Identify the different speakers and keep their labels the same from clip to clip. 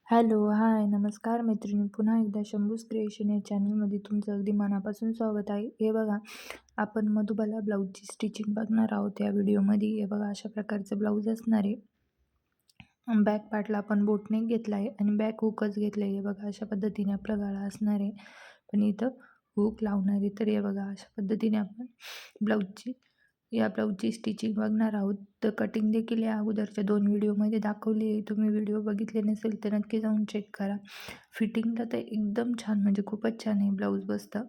Speaker 1: Hello, हाय, नमस्कार मैत्रिणी. पुन्हा एकदा शंभूज क्रिएशन या चॅनलमध्ये तुमचं अगदी मनापासून स्वागत आहे. हे बघा, आपण मधुबाला ब्लाऊजची स्टिचिंग बघणार आहोत या व्हिडिओमध्ये. हे बघा, अशा प्रकारचं ब्लाऊज असणार आहे. बॅक पार्टला आपण बोटनेक घेतला आहे आणि बॅक हुकच घेतलं आहे. हे बघा, अशा पद्धतीने आपला गळा असणार आहे. पण इथं हुक लावणार आहे. तर हे बघा, अशा पद्धतीने आपण ब्लाऊजची स्टिचिंग बघणार आहोत. तर कटिंग देखील या अगोदरच्या 2 व्हिडिओमध्ये दाखवली आहे. तुम्ही व्हिडिओ बघितले नसेल तर नक्की जाऊन चेक करा. फिटिंगला तर एकदम छान, म्हणजे खूपच छान आहे ब्लाऊज बसतं.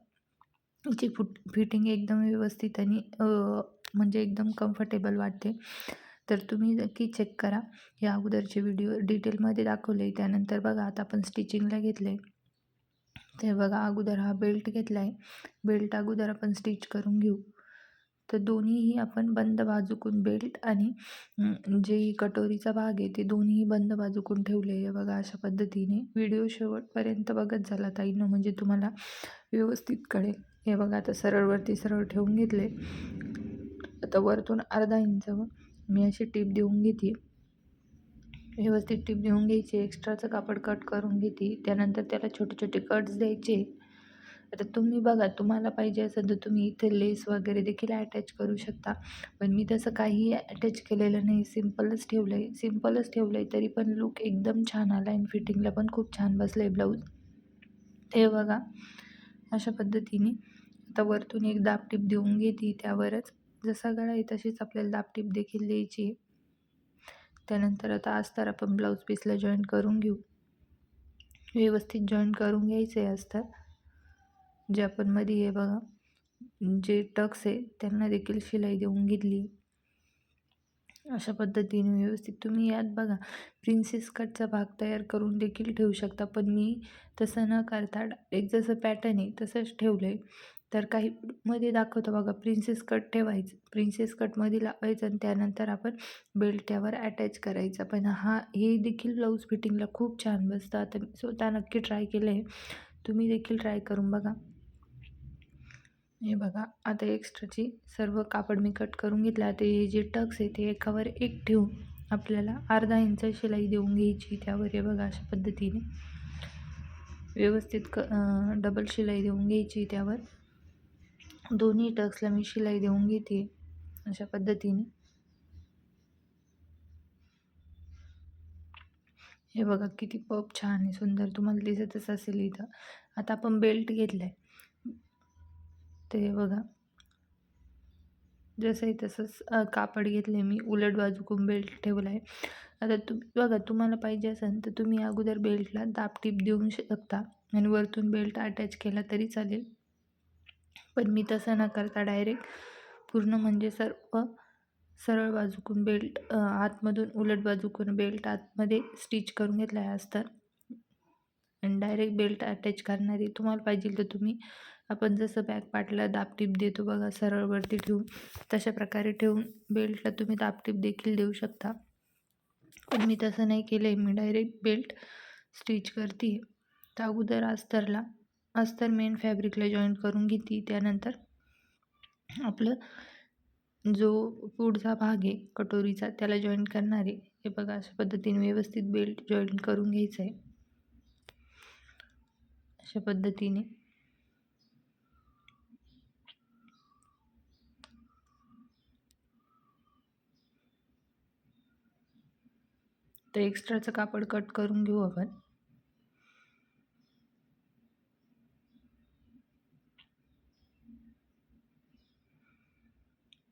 Speaker 1: हिची फिटिंग एकदम व्यवस्थित आणि म्हणजे एकदम कम्फर्टेबल वाटते. तर तुम्ही नक्की चेक करा. या अगोदरचे व्हिडिओ डिटेलमध्ये दाखवले. त्यानंतर बघा, आता आपण स्टिचिंगला घेतलं आहे. तर बघा, अगोदर हा बेल्ट घेतला आहे. बेल्ट अगोदर आपण स्टिच करून घेऊ. तर दोन्हीही आपण बंद बाजूकून बेल्ट आणि जे कटोरीचा भाग आहे ते दोन्ही बंद बाजूकून ठेवले आहे. बघा, अशा पद्धतीने व्हिडिओ शेवटपर्यंत बघत झाला ताईंनो, म्हणजे तुम्हाला व्यवस्थित कळेल. हे बघा, आता सरळवरती सरळ ठेवून घेतले. आता वरतून अर्धा इंचावर मी अशी टीप देऊन घेते. व्यवस्थित टीप देऊन घ्यायची. एक्स्ट्राचं कापड कट करून घेते. त्यानंतर त्याला छोटे छोटे कट्स द्यायचे. आता तुम्ही बघा, तुम्हाला पाहिजे असेल तर तुम्ही इथे लेस वगैरे देखील अटॅच करू शकता. पण मी तसं काहीही अटॅच केलेलं नाही. सिम्पलच ठेवलं आहे. तरी पण लूक एकदम छान आला आणि फिटिंगला पण खूप छान बसलं आहे ब्लाऊज. ते बघा, अशा पद्धतीने आता वरतून एक दाबटीप देऊन घेते. त्यावरच जसा गळा आहे तशीच आपल्याला दाबटीप देखील द्यायची. त्यानंतर आता अस्तर आपण ब्लाऊज पीसला जॉईंट करून घेऊ. व्यवस्थित जॉईंट करून घ्यायचं आहे अस्तर. जे आपण मध्ये हे बघा, जे टक्स आहे त्यांना देखील शिलाई देऊन घेतली. अशा पद्धतीने व्यवस्थित तुम्ही यात बघा, प्रिन्सेस कटचा भाग तयार करून देखील ठेवू शकता. पण मी तसं न करता एक जसं पॅटर्न आहे तसंच ठेवलं आहे. तर काही मध्ये दाखवतो बघा, प्रिन्सेस कट ठेवायचं, प्रिन्सेस कटमध्ये लावायचं आणि त्यानंतर आपण बेल्ट त्यावर अटॅच करायचा. पण हे देखील ब्लाऊज फिटिंगला खूप छान बसतं. आता मी स्वतः नक्की ट्राय केलं आहे. तुम्ही देखील ट्राय करून बघा. हे बघा, आता एक्स्ट्राची सर्व कापड मी कट करून घेतलं. आता हे जे टक्स आहे ते एकावर एक ठेवून आपल्याला अर्धा इंच शिलाई देऊन घ्यायची त्यावर. हे बघा, अशा पद्धतीने व्यवस्थित डबल शिलाई देऊन घ्यायची त्यावर. दोन्ही टक्सला मी शिलाई देऊन घेते अशा पद्धतीने. हे बघा, किती पप छान आहे, सुंदर तुम्हाला दिसतच असेल इथं. आता आपण बेल्ट घेतलाय. ते बघा, जसंही तसंच कापड घेतले मी, उलट बाजूकडून बेल्ट ठेवला आहे. आता तुम्ही बघा, तुम्हाला पाहिजे असेल तर तुम्ही अगोदर बेल्टला दाबटीप देऊन शकता आणि वरतून बेल्ट अटॅच केला तरी चालेल. पण मी तसं न करता डायरेक्ट पूर्ण म्हणजे सरळ बाजूकडून बेल्ट आतमधून उलट बाजूकडून बेल्ट आतमध्ये स्टिच करून घेतला आहे अस्तर आणि डायरेक्ट बेल्ट अटॅच करणार आहे. तुम्हाला पाहिजे तर तुम्ही आपण जसं बॅक पार्टला दाबटीप देतो बघा, सरळवरती ठेवून, तशा प्रकारे ठेवून बेल्टला तुम्ही दाबटीप देखील देऊ शकता. पण मी तसं नाही केलं आहे. मी डायरेक्ट बेल्ट स्टिच करते आहे. तर अगोदर अस्तर मेन फॅब्रिकला जॉईंट करून घेते. त्यानंतर आपलं जो पुढचा भाग आहे कटोरीचा त्याला जॉईंट करणार आहे. हे बघा, अशा पद्धतीने व्यवस्थित बेल्ट जॉईंट करून घ्यायचं आहे अशा पद्धतीने. तर एक्स्ट्राचं कापड कट करून घेऊ आपण.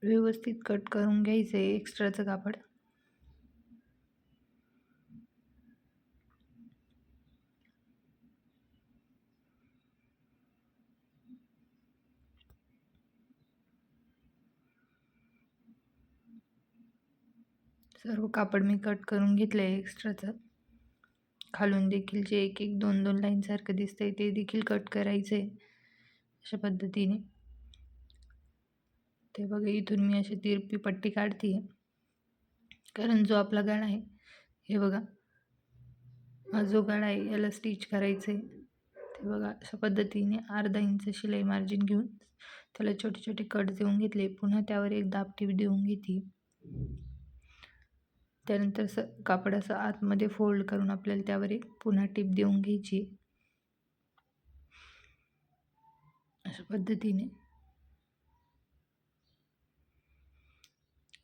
Speaker 1: व्यवस्थित कट करून घ्यायचं आहे एक्स्ट्राचं कापड. सर्व कापड मी कट करून घेतलं आहे एक्स्ट्राचं. खालून देखील जे एक एक दोन दोन लाईनसारखं दिसतंय ते देखील कट करायचं आहे अशा पद्धतीने. ते बघा, इथून मी अशी तिरपी पट्टी काढते आहे, कारण जो आपला गळा आहे, हे बघा, हा जो गळा आहे याला स्टिच करायचं आहे. ते बघा, अशा पद्धतीने अर्धा इंच शिलाई मार्जिन घेऊन त्याला छोटे छोटे कट देऊन घेतले. पुन्हा त्यावर एक दाबटीप देऊन घेते. त्यानंतर कापड असं आतमध्ये फोल्ड करून आपल्याला त्यावर एक पुन्हा टिप देऊन घ्यायची अशा पद्धतीने.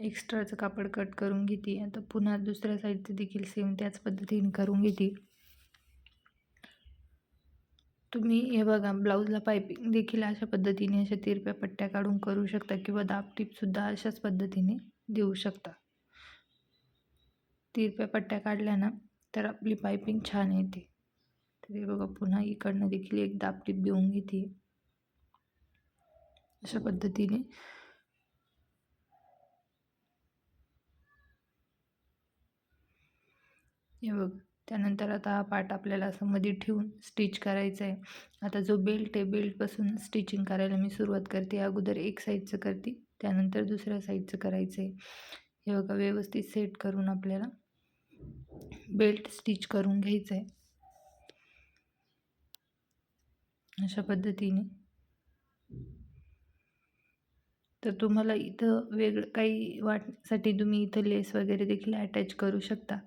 Speaker 1: एक्स्ट्राचं कापड कट करून घेते. आता पुन्हा दुसऱ्या साईडचं देखील सेम त्याच पद्धतीने करून घेते. तुम्ही हे बघा, ब्लाऊजला पायपिंग देखील अशा पद्धतीने अशा तिरप्या पट्ट्या काढून करू शकता किंवा दाब टिपसुद्धा अशाच पद्धतीने देऊ शकता. तिरप्या पट्ट्या काढल्या ना तर आपली पायपिंग छान येते. तर हे बघा, पुन्हा इकडनं देखील एक दाब टिप देऊन घेते अशा पद्धतीने. हे बघ, त्यानंतर आता हा पार्ट आपल्याला असं मध्ये ठेवून स्टिच करायचा आहे. आता जो बेल्ट आहे, बेल्टपासून स्टिचिंग करायला मी सुरुवात करते. अगोदर एक साईडचं करते, त्यानंतर दुसऱ्या साईडचं करायचं आहे. हे बघा, व्यवस्थित सेट करून आपल्याला बेल्ट स्टिच करून घ्यायचं आहे अशा पद्धतीने. तर तुम्हाला इथं वेगळं काही वाटण्यासाठी तुम्ही इथं लेस वगैरे देखील अटॅच करू शकता,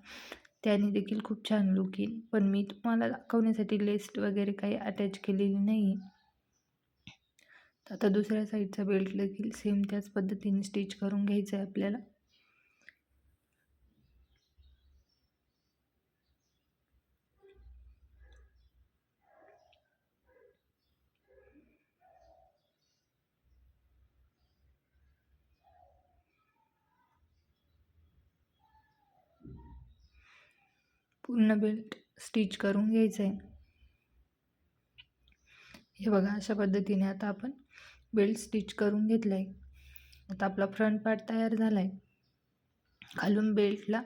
Speaker 1: त्याने देखील खूप छान लुक येईल. पण मी तुम्हाला दाखवण्यासाठी लेस वगैरे काही अटॅच केलेली नाही. आता दुसऱ्या साईडचा बेल्ट देखील सेम त्याच पद्धतीने स्टिच करून घ्यायचं आहे आपल्याला. पूर्ण बेल्ट स्टिच करून घ्यायचं आहे. हे बघा, अशा पद्धतीने आता आपण बेल्ट स्टिच करून घेतला आहे. आता आपला फ्रंट पार्ट तयार झाला आहे. खालून बेल्टला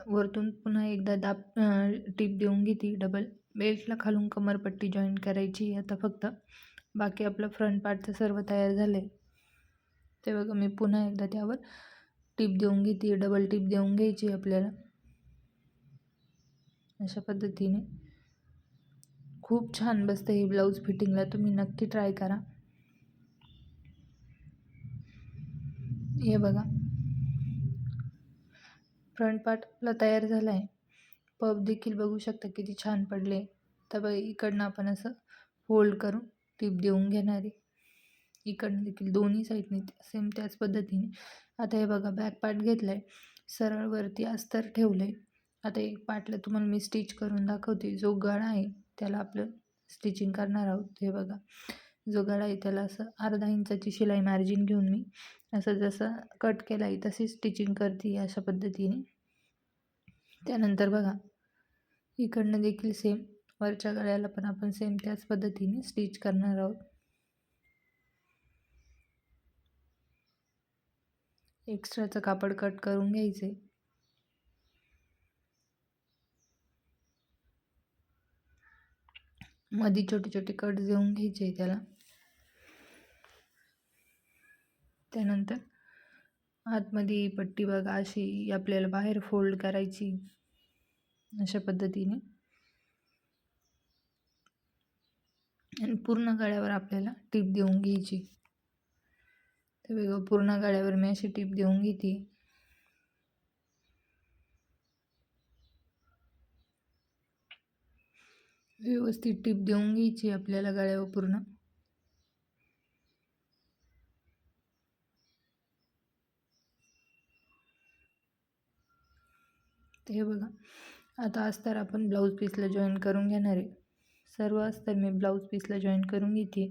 Speaker 1: वरतून पुन्हा एकदा दाब टिप देऊन घेते डबल. बेल्टला खालून कमरपट्टी जॉईन करायची आता फक्त. बाकी आपलं फ्रंट पार्टचं सर्व तयार झालं आहे. ते बघा, मी पुन्हा एकदा त्यावर टिप देऊन घेते. डबल टिप देऊन घ्यायची आपल्याला अशा पद्धतीने. खूप छान बसतं हे ब्लाऊज फिटिंगला, तुम्ही नक्की ट्राय करा. हे बघा, फ्रंट पार्ट आपला तयार झाला आहे. पफ देखील बघू शकता किती छान पडले. तर बघा, इकडनं आपण असं फोल्ड करून टिप देऊन घेणार आहे. इकडनं देखील दोन्ही साईडने सेम त्याच पद्धतीने. आता हे बघा, बॅक पार्ट घेतला आहे, सरळ वरती अस्तर ठेवलं आहे. आता एक पार्टला तुम्हाला मी स्टिच करून दाखवते. जो गळा आहे त्याला आपलं स्टिचिंग करणार आहोत. हे बघा, जो गळा आहे त्याला असं अर्धा इंचाची शिलाई मार्जिन घेऊन मी असं जसं कट केला आहे तशी स्टिचिंग करते अशा पद्धतीने. त्यानंतर बघा, इकडनं देखील सेम वरच्या गळ्याला पण आपण सेम त्याच पद्धतीने स्टिच करणार आहोत. एक्स्ट्राचं कापड कट करून घ्यायचे. मध्ये छोटे छोटे कट देऊन घ्यायचे त्याला. त्यानंतर आतमध्ये पट्टी बघा अशी आपल्याला बाहेर फोल्ड करायची अशा पद्धतीने. आणि पूर्ण गळ्यावर आपल्याला टिप देऊन घ्यायची. तर बघा, पूर्ण गळ्यावर मी अशी टिप देऊन घेते. व्यवस्थित टिप देऊन घ्यायची आपल्याला गळ्यावर पूर्ण. तर हे बघा, आता अस्तर आपण ब्लाऊज पीसला जॉईन करून घेणार आहे. सर्व अस्तर मी ब्लाऊज पीसला जॉईन करून घेते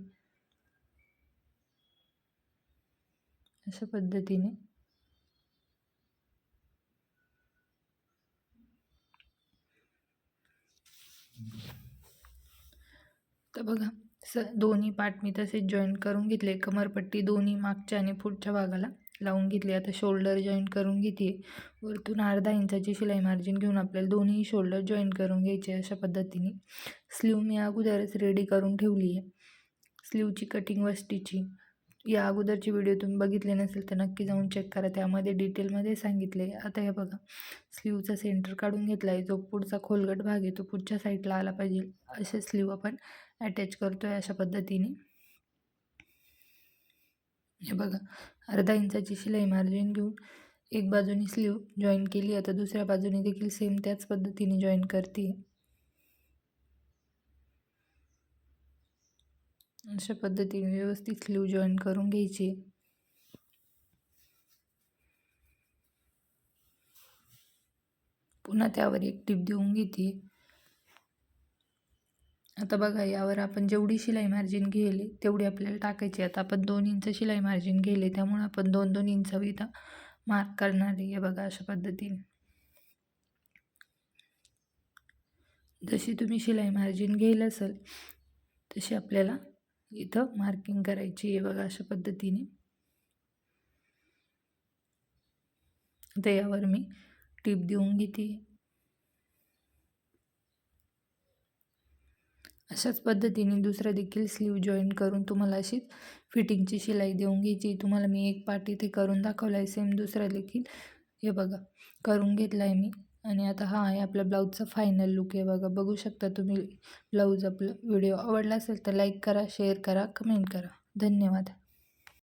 Speaker 1: अशा पद्धतीने. तर बघा, दोन्ही पार्ट मी तसेच जॉईन करून घेतले. कमरपट्टी दोन्ही मागच्या आणि पुढच्या भागाला लावून घेतली. आता शोल्डर जॉईन करून घेते. वरतून अर्धा इंचाची शिलाई मार्जिन घेऊन आपल्याला दोन्ही शोल्डर जॉईन करून घ्यायचे अशा पद्धतीने. स्लीव मी अगोदरच रेडी करून ठेवली आहे. स्लीवची कटिंग व स्टिचिंग या अगोदरची व्हिडिओ तुम्ही बघितले नसेल तर नक्की जाऊन चेक करा, त्यामध्ये डिटेलमध्ये सांगितले. आता हे बघा, स्लीवचा सेंटर काढून घेतला आहे. जो पुढचा खोलगट भाग आहे तो पुढच्या साईडला आला पाहिजे असे स्लीव आपण अटॅच करतो आहे अशा पद्धतीने. हे बघा, अर्धा इंचाची शिलाई मार्जिन घेऊन एक बाजूने स्लीव जॉईन केली, आता दुसऱ्या बाजूने देखील सेम त्याच पद्धतीने जॉईन करते. अशा पद्धतीने व्यवस्थित स्लीव जॉईन करून घ्यायची. पुन्हा त्यावर एक टीप देऊन घेते. आता बघा, यावर आपण जेवढी शिलाई मार्जिन घेले तेवढी आपल्याला टाकायची. आता आपण 2 इंच शिलाई मार्जिन घेले, त्यामुळे आपण 2-2 इंच इथं मार्क करणार आहे. बघा अशा पद्धतीने जशी तुम्ही शिलाई मार्जिन घेईल असेल तशी आपल्याला इथं मार्किंग करायची आहे. बघा अशा पद्धतीने. आता यावर मी टीप देऊन घेते. अशाच पद्धतीने दुसरा देखील स्लीव जॉईन करून तुम्हाला अशी फिटिंगची शिलाई देऊन घ्यायची. तुम्हाला मी एक पार्ट इथे करून दाखवला आहे, सेम दुसरा देखील हे बघा करून घेतला आहे मी. आणि आता हा आहे आपला ब्लाऊजचा फायनल लुक आहे. बघा, बघू शकता तुम्ही ब्लाऊज. आपला व्हिडिओ आवडला असेल तर लाईक करा, शेअर करा, कमेंट करा. धन्यवाद.